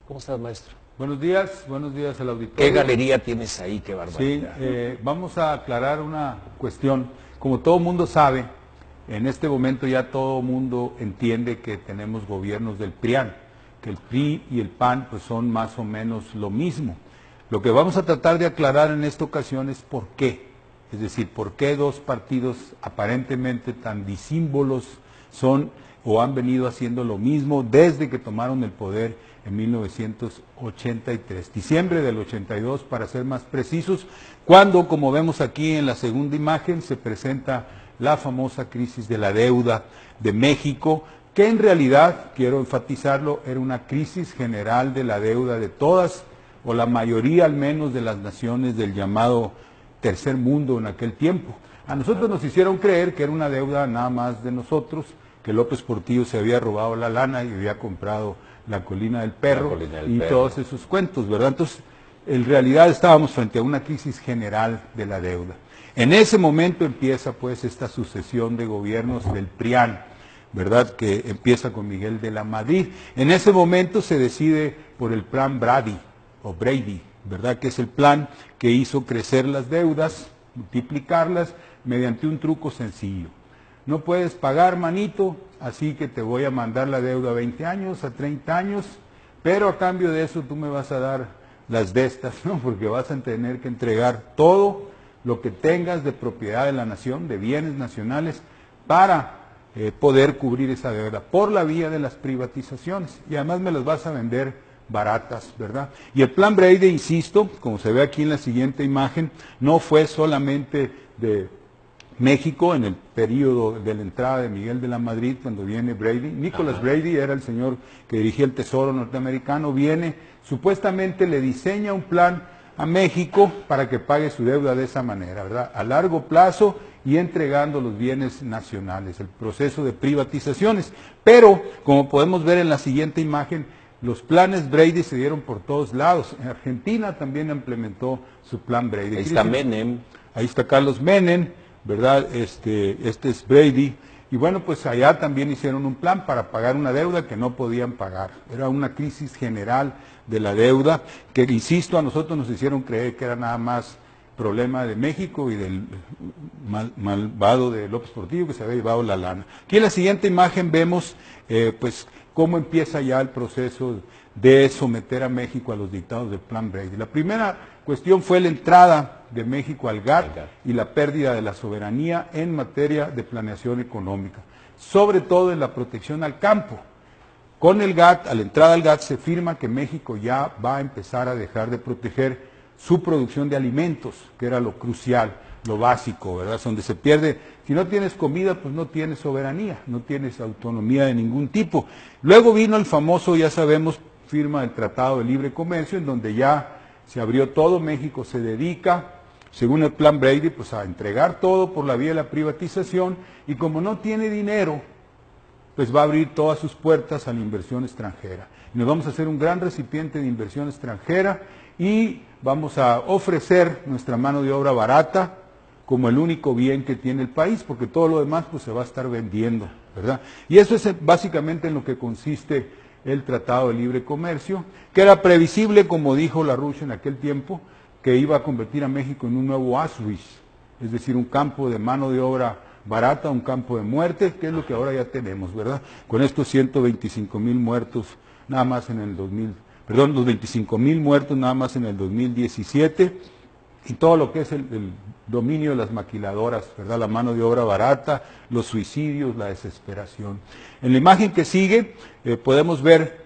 ¿Cómo estás, maestro? Buenos días al auditorio. ¿Qué galería tienes ahí? Qué barbaridad. Sí, vamos a aclarar una cuestión. Como todo mundo sabe, en este momento ya todo mundo entiende que tenemos gobiernos del PRIAN, que el PRI y el PAN pues son más o menos lo mismo. Lo que vamos a tratar de aclarar en esta ocasión es por qué. Es decir, por qué dos partidos aparentemente tan disímbolos son o han venido haciendo lo mismo desde que tomaron el poder en 1983, diciembre del 82 para ser más precisos, cuando, como vemos aquí en la segunda imagen, se presenta la famosa crisis de la deuda de México, que en realidad, quiero enfatizarlo, era una crisis general de la deuda de todas, o la mayoría al menos de las naciones del llamado tercer mundo en aquel tiempo. A nosotros nos hicieron creer que era una deuda nada más de nosotros, que López Portillo se había robado la lana y había comprado la colina del perro y todos esos cuentos, ¿verdad? Entonces, en realidad estábamos frente a una crisis general de la deuda. En ese momento empieza pues esta sucesión de gobiernos del PRIAN, ¿verdad? Que empieza con Miguel de la Madrid. En ese momento se decide por el plan Brady, ¿verdad? Que es el plan que hizo crecer las deudas, multiplicarlas mediante un truco sencillo. No puedes pagar, manito, así que te voy a mandar la deuda a 20 años, a 30 años, pero a cambio de eso tú me vas a dar las de estas, ¿no? Porque vas a tener que entregar todo lo que tengas de propiedad de la nación, de bienes nacionales, para poder cubrir esa deuda por la vía de las privatizaciones. Y además me las vas a vender baratas, ¿verdad? Y el plan Brady, insisto, como se ve aquí en la siguiente imagen, no fue solamente de México en el periodo de la entrada de Miguel de la Madrid, cuando viene Brady. Nicholas Brady era el señor que dirigía el Tesoro norteamericano, viene, supuestamente le diseña un plan a México para que pague su deuda de esa manera, ¿verdad? A largo plazo y entregando los bienes nacionales, el proceso de privatizaciones. Pero, como podemos ver en la siguiente imagen, los planes Brady se dieron por todos lados. En Argentina también implementó su plan Brady. Ahí está Menem. Ahí está Carlos Menem, ¿verdad? Este es Brady. Y bueno, pues allá también hicieron un plan para pagar una deuda que no podían pagar. Era una crisis general de la deuda que, insisto, a nosotros nos hicieron creer que era nada más problema de México y del malvado de López Portillo que se había llevado la lana. Aquí en la siguiente imagen vemos pues cómo empieza ya el proceso de someter a México a los dictados del plan Brady. La primera cuestión fue la entrada de México al GATT y la pérdida de la soberanía en materia de planeación económica, sobre todo en la protección al campo. Con el GATT, a la entrada al GATT se firma que México ya va a empezar a dejar de proteger su producción de alimentos, que era lo crucial, lo básico, ¿verdad? Donde se pierde, si no tienes comida, pues no tienes soberanía, no tienes autonomía de ningún tipo. Luego vino el famoso, ya sabemos, firma del Tratado de Libre Comercio, en donde ya se abrió todo, México se dedica, según el plan Brady, pues a entregar todo por la vía de la privatización, y como no tiene dinero, pues va a abrir todas sus puertas a la inversión extranjera. Y nos vamos a hacer un gran recipiente de inversión extranjera y vamos a ofrecer nuestra mano de obra barata como el único bien que tiene el país, porque todo lo demás pues se va a estar vendiendo, ¿verdad? Y eso es básicamente en lo que consiste el Tratado de Libre Comercio, que era previsible, como dijo LaRouche en aquel tiempo, que iba a convertir a México en un nuevo Auschwitz, es decir, un campo de mano de obra barata, un campo de muerte, que es lo que ahora ya tenemos, ¿verdad? Con estos 125,000 muertos nada más en el los 25,000 muertos nada más en el 2017, y todo lo que es el dominio de las maquiladoras, ¿verdad? La mano de obra barata, los suicidios, la desesperación. En la imagen que sigue podemos ver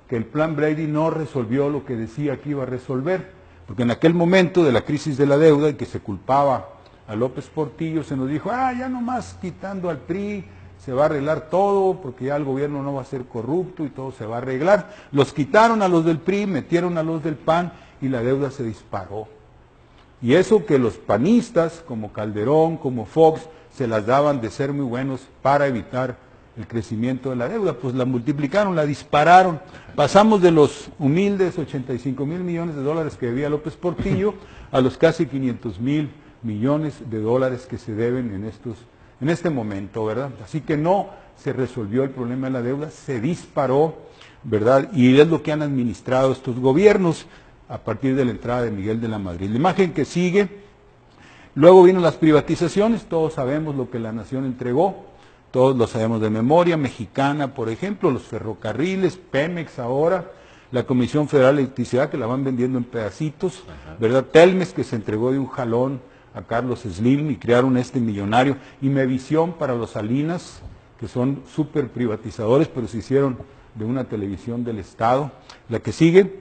que el plan Brady no resolvió lo que decía que iba a resolver, porque en aquel momento de la crisis de la deuda, en que se culpaba a López Portillo, se nos dijo, ya nomás quitando al PRI se va a arreglar todo, porque ya el gobierno no va a ser corrupto y todo se va a arreglar. Los quitaron a los del PRI, metieron a los del PAN y la deuda se disparó. Y eso que los panistas, como Calderón, como Fox, se las daban de ser muy buenos para evitar el crecimiento de la deuda, pues la multiplicaron, la dispararon. Pasamos de los humildes 85,000 millones de dólares que debía López Portillo a los casi 500,000 millones de dólares que se deben en este momento, ¿verdad? Así que no se resolvió el problema de la deuda, se disparó, ¿verdad? Y es lo que han administrado estos gobiernos a partir de la entrada de Miguel de la Madrid. La imagen que sigue, luego vino las privatizaciones, todos sabemos lo que la nación entregó, todos lo sabemos de memoria, Mexicana, por ejemplo, los ferrocarriles, Pemex ahora, la Comisión Federal de Electricidad, que la van vendiendo en pedacitos, ¿verdad? Telmex, que se entregó de un jalón a Carlos Slim y crearon este millonario, y Mevisión para los Salinas, que son súper privatizadores, pero se hicieron de una televisión del Estado. La que sigue,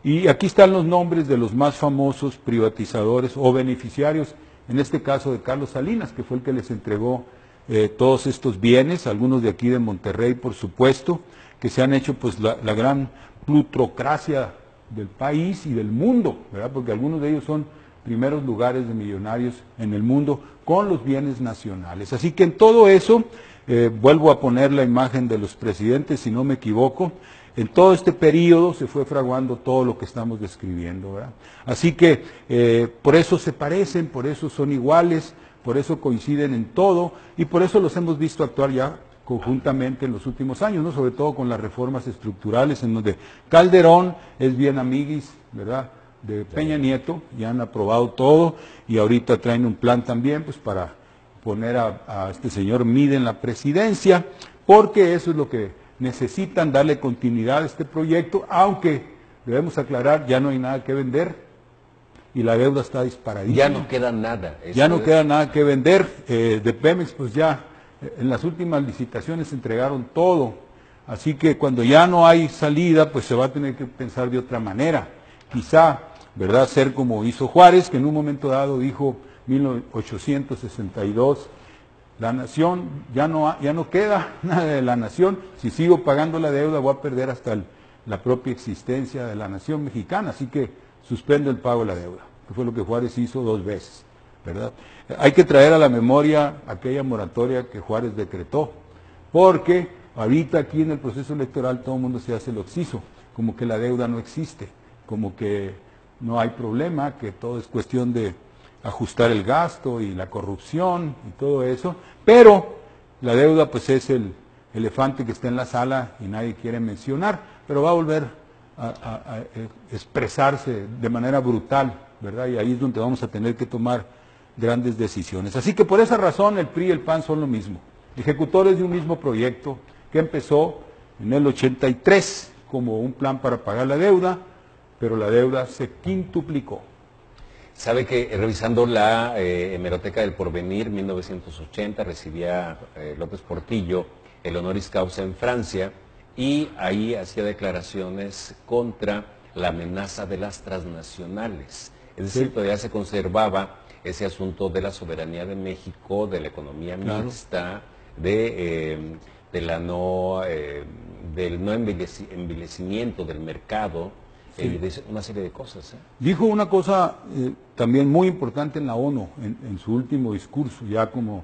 y aquí están los nombres de los más famosos privatizadores o beneficiarios, en este caso de Carlos Salinas, que fue el que les entregó todos estos bienes, algunos de aquí de Monterrey, por supuesto, que se han hecho pues la gran plutocracia del país y del mundo, ¿verdad? Porque algunos de ellos son primeros lugares de millonarios en el mundo con los bienes nacionales. Así que en todo eso, vuelvo a poner la imagen de los presidentes, si no me equivoco, en todo este periodo se fue fraguando todo lo que estamos describiendo, ¿verdad? Así que por eso se parecen, por eso son iguales, por eso coinciden en todo y por eso los hemos visto actuar ya conjuntamente en los últimos años, ¿no? Sobre todo con las reformas estructurales en donde Calderón es bien amiguis, ¿verdad?, de Peña Nieto, ya han aprobado todo y ahorita traen un plan también pues para poner a este señor Mide en la presidencia, porque eso es lo que necesitan, darle continuidad a este proyecto, aunque debemos aclarar, ya no hay nada que vender y la deuda está disparadísima. Ya no queda nada. Ya no queda nada que vender, de Pemex pues ya en las últimas licitaciones se entregaron todo, así que cuando ya no hay salida pues se va a tener que pensar de otra manera, quizá, ¿verdad?, ser como hizo Juárez, que en un momento dado dijo 1862, la nación, ya no queda nada de la nación, si sigo pagando la deuda voy a perder hasta la propia existencia de la nación mexicana, así que suspende el pago de la deuda, que fue lo que Juárez hizo 2 veces, ¿verdad? Hay que traer a la memoria aquella moratoria que Juárez decretó, porque ahorita aquí en el proceso electoral todo el mundo se hace el oxiso, como que la deuda no existe, como que no hay problema, que todo es cuestión de ajustar el gasto y la corrupción y todo eso, pero la deuda pues es el elefante que está en la sala y nadie quiere mencionar, pero va a volver a expresarse de manera brutal, ¿verdad? Y ahí es donde vamos a tener que tomar grandes decisiones. Así que por esa razón el PRI y el PAN son lo mismo, ejecutores de un mismo proyecto que empezó en el 83 como un plan para pagar la deuda, pero la deuda se quintuplicó. Sabe que revisando la hemeroteca del Porvenir, 1980, recibía López Portillo el honoris causa en Francia y ahí hacía declaraciones contra la amenaza de las transnacionales. Es decir, todavía se conservaba ese asunto de la soberanía de México, de la economía mixta, del no envilecimiento del mercado. Una serie de cosas. Dijo una cosa también muy importante en la ONU, en su último discurso, ya como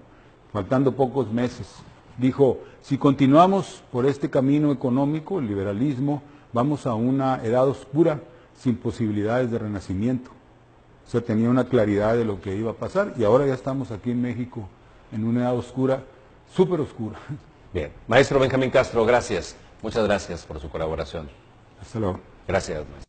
faltando pocos meses. Dijo, si continuamos por este camino económico, el liberalismo, vamos a una edad oscura sin posibilidades de renacimiento. O sea, tenía una claridad de lo que iba a pasar y ahora ya estamos aquí en México en una edad oscura, súper oscura. Bien. Maestro Benjamín Castro, gracias. Muchas gracias por su colaboración. Hasta luego. Gracias, maestro.